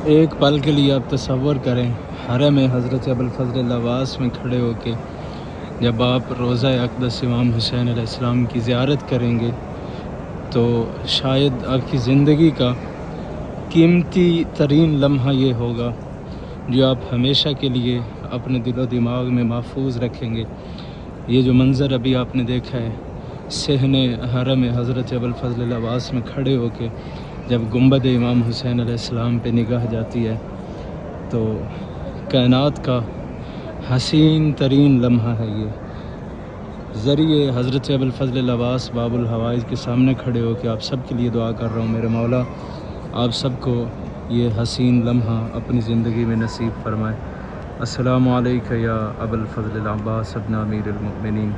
एक पल के लिए आप तसव्वुर करें, हरम हज़रत अबुल फ़ज़ल अब्बास में खड़े होके जब आप रोज़ा अक़दस इमाम हुसैन अलैहिस्सलाम की ज़ियारत करेंगे तो शायद आपकी ज़िंदगी का कीमती तरीन लम्हा ये होगा जो आप हमेशा के लिए अपने दिलो दिमाग में महफूज रखेंगे। ये जो मंज़र अभी आपने देखा है, सहने हरम हज़रत अबुल फ़ज़ल अब्बास में खड़े होके जब गुंबद इमाम हुसैन अलैहिस्सलाम पे निगाह जाती है तो कायनात का हसीन तरीन लम्हा है ये। ज़रिए हज़रत अबुल फ़ज़ल अब्बास बाबुल हवाइज के सामने खड़े हो के आप सब के लिए दुआ कर रहा हूँ, मेरे मौला आप सबको ये हसीन लम्हा अपनी ज़िंदगी में नसीब फ़रमाए। अस्सलामु अलैका या अबुल फ़ज़ल अब्बास इब्न अमीरुल मोमिनीन।